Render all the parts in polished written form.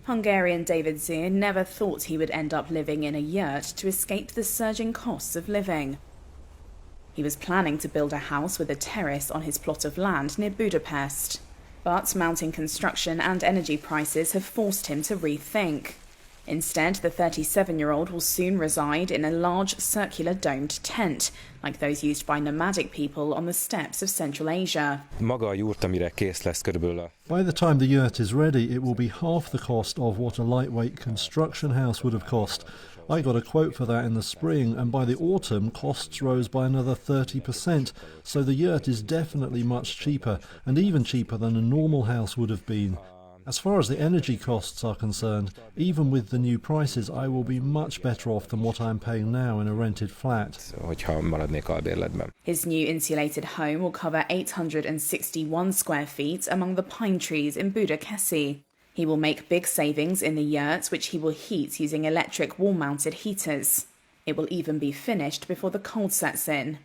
Hungarian David Zier never thought he would end up living in a yurt to escape the surging costs of living. He was planning to build a house with a terrace on his plot of land near Budapest. But mounting construction and energy prices have forced him to rethink. Instead, the 37-year-old will soon reside in a large circular domed tent, like those used by nomadic people on the steppes of Central Asia. By the time the yurt is ready, it will be half the cost of what a lightweight construction house would have cost. I got a quote for that in the spring, and by the autumn, costs rose by another 30%, so the yurt is definitely much cheaper, and even cheaper than a normal house would have been. As far as the energy costs are concerned, even with the new prices, I will be much better off than what I am paying now in a rented flat. His new insulated home will cover 861 square feet among the pine trees in Budakeszi. He will make big savings in the yurt, which he will heat using electric wall-mounted heaters. It will even be finished before the cold sets in.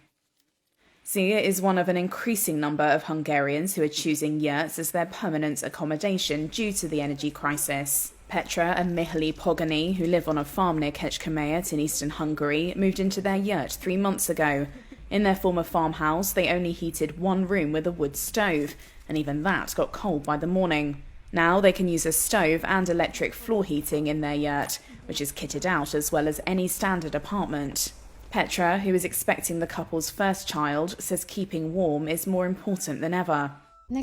Zier is one of an increasing number of Hungarians who are choosing yurts as their permanent accommodation due to the energy crisis. Petra and Mihaly Pogany, who live on a farm near Kecskemét in eastern Hungary, moved into their yurt 3 months ago. In their former farmhouse, they only heated one room with a wood stove, and even that got cold by the morning. Now they can use a stove and electric floor heating in their yurt, which is kitted out as well as any standard apartment. Petra, who is expecting the couple's first child, says keeping warm is more important than ever. For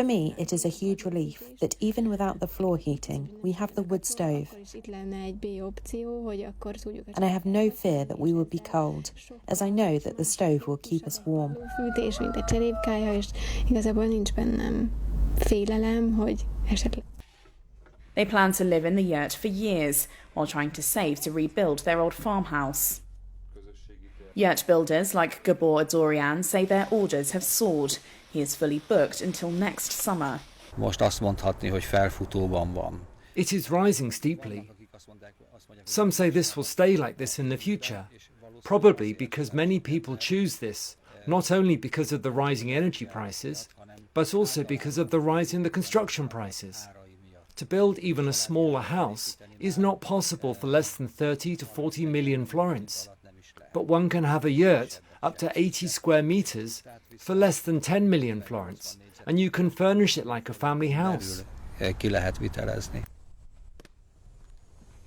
me, it is a huge relief that even without the floor heating, we have the wood stove. And I have no fear that we will be cold, as I know that the stove will keep us warm. They plan to live in the yurt for years, while trying to save to rebuild their old farmhouse. Yurt builders like Gabor Adorian say their orders have soared. He is fully booked until next summer. It is rising steeply. Some say this will stay like this in the future, probably because many people choose this, not only because of the rising energy prices, but also because of the rise in the construction prices. To build even a smaller house is not possible for less than 30 to 40 million florins. But one can have a yurt up to 80 square meters for less than 10 million florins, and you can furnish it like a family house.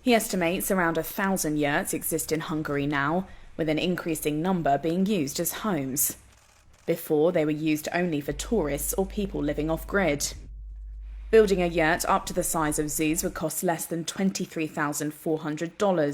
He estimates around 1,000 yurts exist in Hungary now, with an increasing number being used as homes. Before, they were used only for tourists or people living off-grid. Building a yurt up to the size of Z's would cost less than $23,400,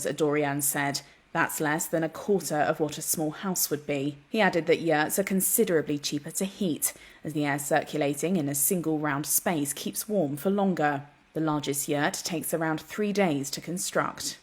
Adorian said. That's less than a quarter of what a small house would be. He added that yurts are considerably cheaper to heat, as the air circulating in a single round space keeps warm for longer. The largest yurt takes around 3 days to construct.